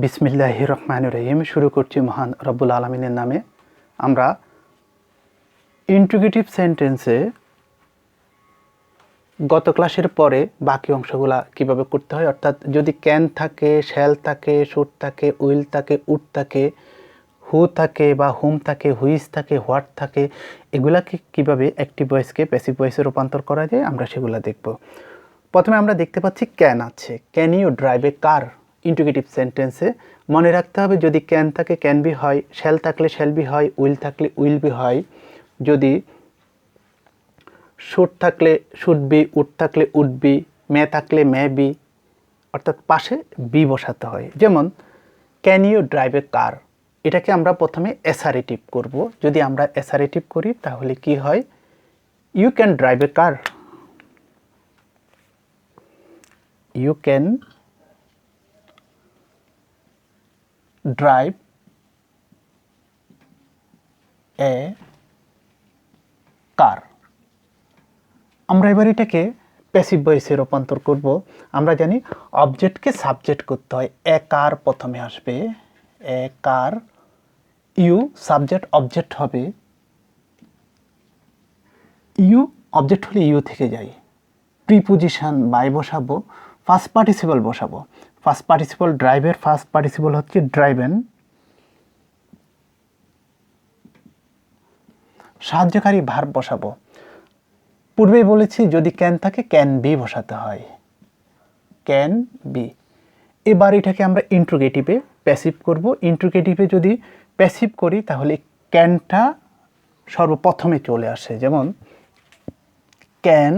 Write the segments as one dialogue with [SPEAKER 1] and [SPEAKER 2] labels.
[SPEAKER 1] বিসমিল্লাহির রহমানির রহিম। শুরু করছি মহান রব্বুল আলামিনের নামে। আমরা ইন্টিগ্রেটিভ সেন্টেন্সে গত ক্লাসের পরে বাকি অংশগুলা কিভাবে করতে হয়, অর্থাৎ যদি ক্যান থাকে, শ্যাল থাকে, শুড থাকে, উইল থাকে, উড থাকে, হু থাকে বা হুম থাকে, হুইজ থাকে, হোয়াট থাকে, এগুলাকে কিভাবে অ্যাক্টিভ ভয়েসকে প্যাসিভ ভয়েসে রূপান্তর করা যায় আমরা সেগুলো দেখব। প্রথমে আমরা দেখতে পাচ্ছি ক্যান আছে। Can you drive a car? Interrogative সেন্টেন্সে মনে রাখতে হবে, যদি ক্যান থাকে ক্যান বি হয়, শ্যাল থাকলে শ্যাল বি হয়, উইল থাকলে উইল বি হয়, যদি শুড থাকলে শুড বি, উড থাকলে উড বি, মে থাকলে মে বি, অর্থাৎ পাশে বি বসাতে হয়। যেমন can you drive a car, এটাকে আমরা প্রথমে অ্যাসারেটিভ করব। যদি আমরা অ্যাসারেটিভ করি তাহলে কি হয়? You can drive a car, you can drive a car. আমরা এবার এটাকে প্যাসিভ ভয়েসে রূপান্তর করব। আমরা জানি অবজেক্টকে সাবজেক্ট করতে হয়। এ কার প্রথমে আসবে, এ কার, ইউ সাবজেক্ট, অবজেক্ট হবে, ইউ অবজেক্ট হলে ইউ থেকে যাই, প্রিপোজিশন বাই বসাবো, ফার্স্ট পার্টিসিপল বসাবো। ফার্স্ট পার্টিসিপল ড্রাইভের ফার্স্ট পার্টিসিপল হচ্ছে ড্রাইভেন। সাহায্যকারী ভার্ব বসাবো। পূর্বেই বলেছি যদি ক্যান থাকে ক্যান বি বসাতে হয়, ক্যান বি। এবার এটাকে আমরা ইন্ট্রোগেটিভে প্যাসিভ করব। ইন্ট্রোগেটিভে যদি প্যাসিভ করি তাহলে ক্যানটা সর্বপ্রথমে চলে আসে। যেমন can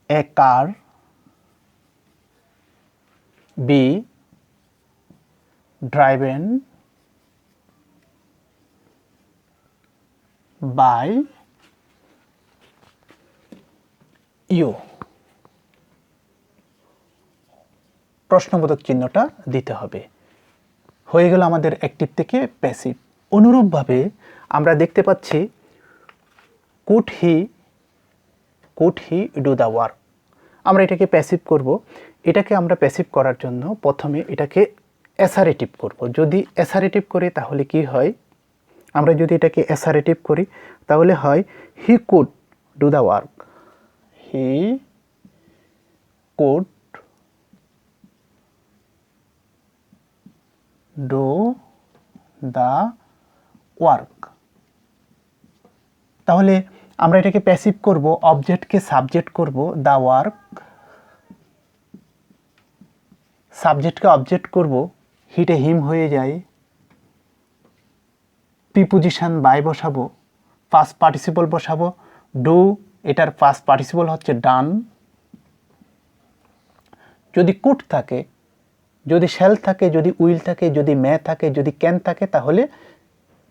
[SPEAKER 1] a car be driven by you. প্রশ্নবোধক চিহ্নটা দিতে হবে। হয়ে গেল আমাদের অ্যাক্টিভ থেকে প্যাসিভ। অনুরূপভাবে আমরা দেখতে পাচ্ছি could he do the work. আমরা এটাকে প্যাসিভ করব। এটাকে আমরা প্যাসিভ করার জন্য প্রথমে এটাকে অ্যাসারেটিভ করব। যদি অ্যাসারেটিভ করি তাহলে কি হয়? আমরা যদি এটাকে অ্যাসারেটিভ করি তাহলে হয় he could do the work, he could do the work. তাহলে আমরা এটাকে প্যাসিভ করব, অবজেক্টকে সাবজেক্ট করব, দ্য ওয়ার্ক, সাবজেক্টকে অবজেক্ট করব, হিটে হিম হয়ে যায়, প্রিপোজিশন বাই বসাবো, ফার্স্ট পার্টিসিপল বসাবো, ডু এটার ফার্স্ট পার্টিসিপল হচ্ছে ডান। যদি কুড থাকে, যদি শ্যাল থাকে, যদি উইল থাকে, যদি মে থাকে, যদি ক্যান থাকে তাহলে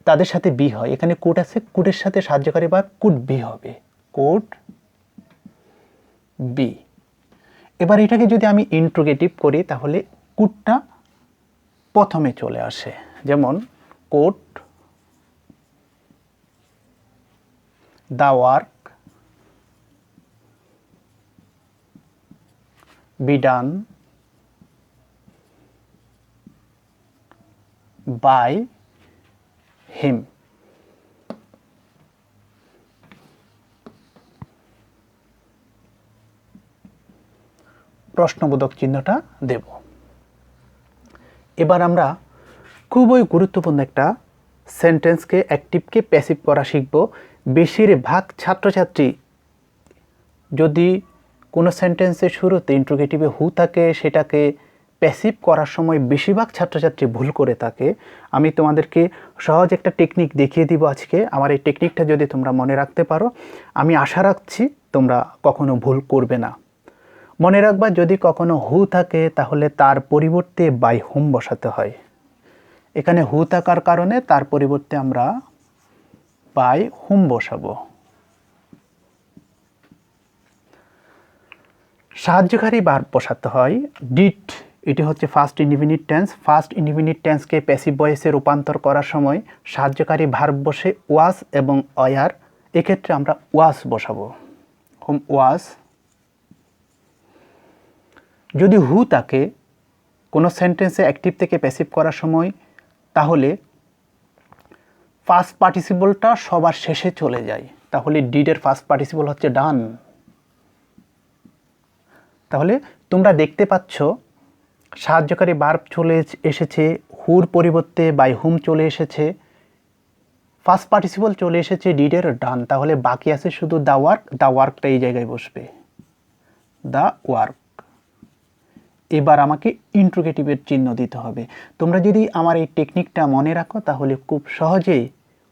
[SPEAKER 1] তাদের সাথে বি হয়। এখানে কুড আছে, কুডের সাথে সাহায্যকারী ভার্ব কুড বি হবে, কুড বি। এবার এটাকে যদি আমি ইন্ট্রোগেটিভ করি তাহলে কুডটা প্রথমে চলে আসে। যেমন could the work be done by him. প্রশ্নবোধক চিহ্নটা দেব। এবার আমরা খুবই গুরুত্বপূর্ণ একটা সেন্টেন্সকে অ্যাক্টিভকে প্যাসিভ করা শিখব। বেশিরভাগ ছাত্রছাত্রী যদি কোনো সেন্টেন্সের শুরুতে ইন্ট্রোগেটিভে হু থাকে সেটাকে প্যাসিভ করার সময় বেশিরভাগ ছাত্রছাত্রী ভুল করে থাকে। আমি তোমাদেরকে সহজ একটা টেকনিক দেখিয়ে দিব আজকে। আমার এই টেকনিকটা যদি তোমরা মনে রাখতে পারো আমি আশা রাখছি তোমরা কখনো ভুল করবে না। মনে রাখবা, যদি কখনো হু থাকে তাহলে তার পরিবর্তে বাই হুম বসাতে হয়। এখানে হু থাকার কারণে তার পরিবর্তে আমরা বাই হুম বসাবো। সাহায্যকারী ভার্ব বসাতে হয়। ডিড এটি হচ্ছে first indefinite tense. First indefinite টেন্সকে প্যাসিভ ভয়েসে রূপান্তর করার সময় সাহায্যকারী ভার্ব বসে ওয়াজ এবং অয়ার। এক্ষেত্রে আমরা ওয়াজ বসাবো, হোম ওয়াজ। যদি হু থাকে কোনো সেন্টেন্সে অ্যাক্টিভ থেকে প্যাসিভ করার সময়, তাহলে ফার্স্ট পার্টিসিপলটা সবার শেষে চলে যায়। তাহলে ডিডের ফার্স্ট পার্টিসিপল হচ্ছে ডান। তাহলে তোমরা দেখতে পাচ্ছ সাহায্যকারী ভার্ব চলে এসেছে, হুর পরিবর্তে বাই হুম চলে এসেছে, ফার্স্ট পার্টিসিপল চলে এসেছে ডিডের ডান। তাহলে বাকি আছে শুধু দ্য ওয়ার্ক। দ্য ওয়ার্কটা এই জায়গায় বসবে, দ্য ওয়ার্ক। এবার আমাকে ইন্ট্রোগেটিভের চিহ্ন দিতে হবে। তোমরা যদি আমার এই টেকনিকটা মনে রাখো তাহলে খুব সহজেই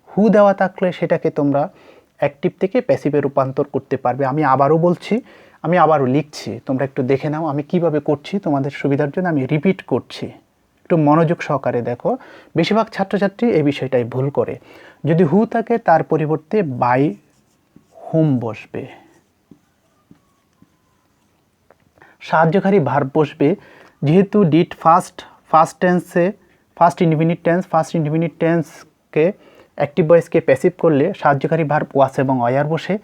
[SPEAKER 1] হু দেওয়া থাকলে সেটাকে তোমরা অ্যাক্টিভ থেকে প্যাসিভে রূপান্তর করতে পারবে। আমি আবারও বলছি, আমি আবারও লিখছি, তোমরা একটু দেখে নাও আমি কিভাবে করছি। তোমাদের সুবিধার জন্য আমি রিপিট করছি, একটু মনোযোগ সহকারে দেখো। বেশিরভাগ ছাত্রছাত্রী এই বিষয়টাই ভুল করে। যদি হু থাকে তার পরিবর্তে বাই হুম বসবে, সাহায্যকারী ভার্ব বসবে। যেহেতু ডিড ফার্স্ট টেন্সে ফার্স্ট ইনডিফিনিট টেন্সকে অ্যাক্টিভ ভয়েসকে প্যাসিভ করলে সাহায্যকারী ভার্ব ওয়াস এবং ওয়ার বসে।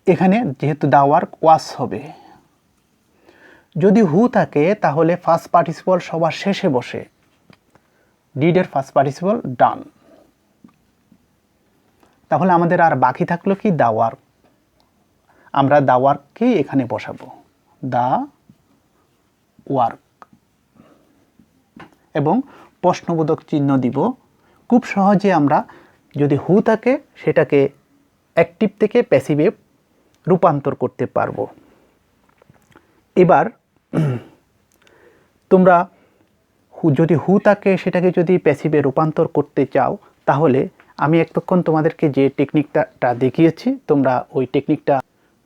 [SPEAKER 1] এখানে যেহেতু দ্য ওয়ার্ক ওয়াস হবে। যদি হু থাকে তাহলে ফার্স্ট পার্টিসিপল সবার শেষে বসে, ডিডের ফার্স্ট পার্টিসিপল ডান। তাহলে আমাদের আর বাকি থাকলো কি দ্য ওয়ার্ক। আমরা দ্য ওয়ার্ককেই এখানে বসাবো, দ্য ওয়ার্ক, এবং প্রশ্নবোধক চিহ্ন দিব। খুব সহজে আমরা যদি হু থাকে সেটাকে অ্যাক্টিভ থেকে প্যাসিভে রূপান্তর করতে পারবো। এবার তোমরা যদি হু থাকে সেটাকে যদি প্যাসিভে রূপান্তর করতে চাও, তাহলে আমি এতক্ষণ তোমাদেরকে যে টেকনিকটা দেখিয়েছি, তোমরা ওই টেকনিকটা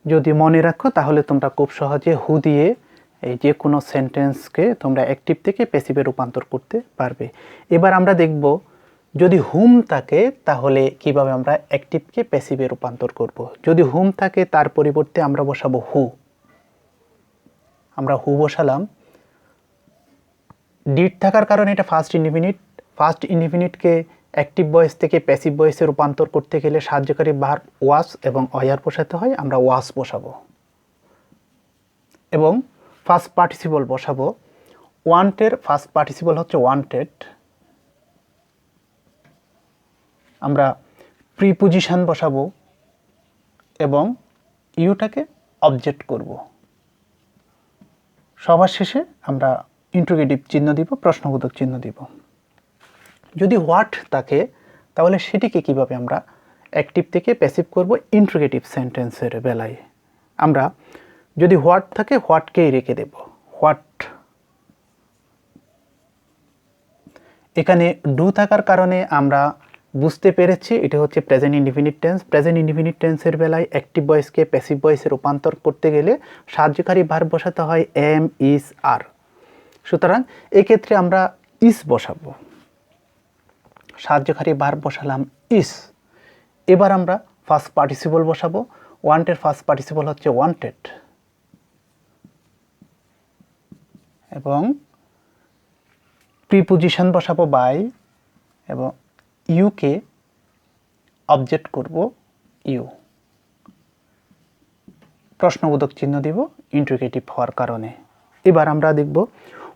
[SPEAKER 1] যদি মনে রাখো তাহলে তোমরা খুব সহজে হু দিয়ে এই যে কোনো সেন্টেন্সকে তোমরা অ্যাক্টিভ থেকে প্যাসিভে রূপান্তর করতে পারবে। এবার আমরা দেখব যদি হুম থাকে তাহলে কিভাবে আমরা অ্যাক্টিভকে প্যাসিভে রূপান্তর করব। যদি হুম থাকে তার পরিবর্তে আমরা বসাবো হু। আমরা হু বসালাম। ডিড থাকার কারণে এটা ফার্স্ট ইনডিফিনিটকে অ্যাক্টিভ ভয়েস থেকে প্যাসিভ ভয়েসে রূপান্তর করতে গেলে সাহায্যকারী ভার্ব ওয়াস এবং ওয়ার বসাতে হয়। আমরা ওয়াস বসাবো এবং ফার্স্ট পার্টিসিপল বসাবো। ওয়ান্টের ফার্স্ট পার্টিসিপল হচ্ছে ওয়ান্টেড। আমরা প্রিপোজিশন বসাবো এবং ইউটাকে অবজেক্ট করব। সবার শেষে আমরা ইন্ট্রোগেটিভ চিহ্ন দিব, প্রশ্নবোধক চিহ্ন দিব। যদি হোয়াট থাকে তাহলে সেটিকে কিভাবে আমরা অ্যাক্টিভ থেকে প্যাসিভ করব ইন্ট্রোগেটিভ সেন্টেন্সের বেলায়। আমরা যদি হোয়াট থাকে হোয়াটকেই রেখে দেব, হোয়াট। এখানে ডু থাকার কারণে আমরা বুঝতে পেরেছি এটা হচ্ছে present indefinite tense. Present indefinite টেন্সের বেলায় অ্যাক্টিভ ভয়েসকে প্যাসিভ ভয়েসে রূপান্তর করতে গেলে সাহায্যকারী ভার্ব বসাতে হয় এম, ইজ, আর। সুতরাং এক্ষেত্রে আমরা ইস বসাবো, সাহায্যকারী ভার্ব বসালাম ইস। এবার আমরা ফার্স্ট পার্টিসিপল বসাবো। ওয়ান্টের ফার্স্ট পার্টিসিপল হচ্ছে ওয়ান্টেড এবং প্রিপোজিশন বসাবো বাই এবং ইউকে অবজেক্ট করব ইউ। প্রশ্নবোধক চিহ্ন দিব ইন্ট্রোগেটিভ হওয়ার কারণে। এবার আমরা দেখব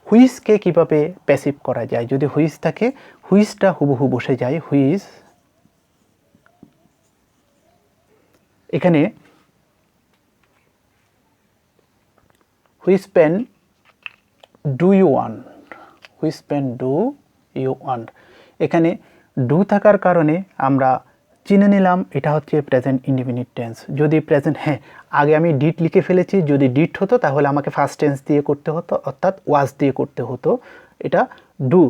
[SPEAKER 1] হুইসকে কিভাবে প্যাসিভ করা যায়। যদি হুইস থাকে হুইসটা হুবহু বসে যায়, হুইস। এখানে which pen do you want, which pen do you want. এখানে ডু থাকার কারণে আমরা চিনে নিলাম এটা হচ্ছে প্রেজেন্ট ইনডিফিনিট টেন্স। যদি প্রেজেন্ট, হ্যাঁ আগে আমি ডিড লিখে ফেলেছি, যদি ডিড হতো তাহলে আমাকে ফার্স্ট টেন্স দিয়ে করতে হতো, অর্থাৎ ওয়াজ দিয়ে করতে হতো। এটা ডু,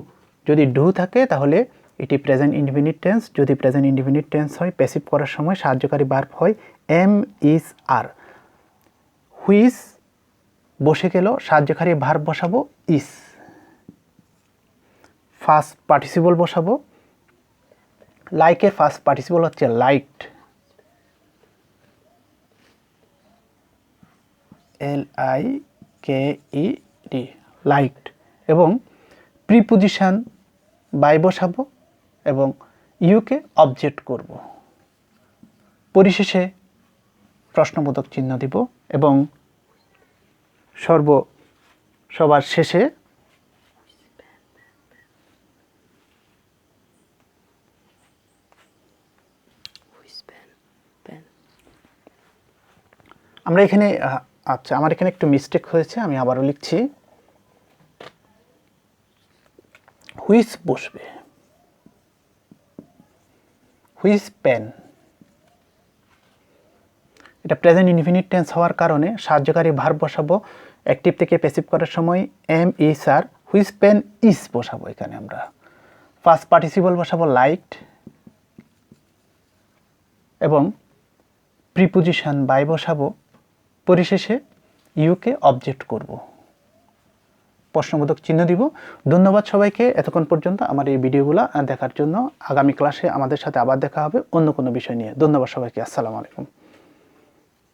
[SPEAKER 1] যদি ডু থাকে তাহলে এটি প্রেজেন্ট ইনডিফিনিট টেন্স। যদি প্রেজেন্ট ইনডিফিনিট টেন্স হয় প্যাসিভ করার সময় সাহায্যকারী ভার্ব হয় এম, ইজ, আর। হুইচ বসে গেল, সাহায্যকারী ভার্ব বসাবো ইস। ফার্স্ট পার্টিসিপল বসাবো, লাইকের ফার্স্ট পার্টিসিপল হচ্ছে লাইকড, LIKED, লাইকড। এবং প্রিপোজিশন বাই বসাবো এবং ইউকে অবজেক্ট করব। পরিশেষে প্রশ্নবোধক চিহ্ন দিব এবং সবার শেষে আমরা এখানে আচ্ছা, আমার এখানে একটু মিস্টেক হয়েছে, আমি আবারও লিখছি। হুইচ বসবে, হুইচ পেন। এটা প্রেজেন্ট ইনফিনিট টেন্স হওয়ার কারণে সাহায্যকারী ভার্ব বসাবো, অ্যাক্টিভ থেকে প্যাসিভ করার সময় am is are, which pen is বসাবো। এখানে আমরা ফার্স্ট পার্টিসিপল বসাবো লাইকড, এবং প্রিপোজিশন বাই বসাবো, পরিশেষে ইউকে অবজেক্ট করব, প্রশ্নবোধক চিহ্ন দিব। ধন্যবাদ সবাইকে এতক্ষণ পর্যন্ত আমার এই ভিডিওগুলো দেখার জন্য। আগামী ক্লাসে আমাদের সাথে আবার দেখা হবে অন্য কোনো বিষয় নিয়ে। ধন্যবাদ সবাইকে। আসসালামু আলাইকুম।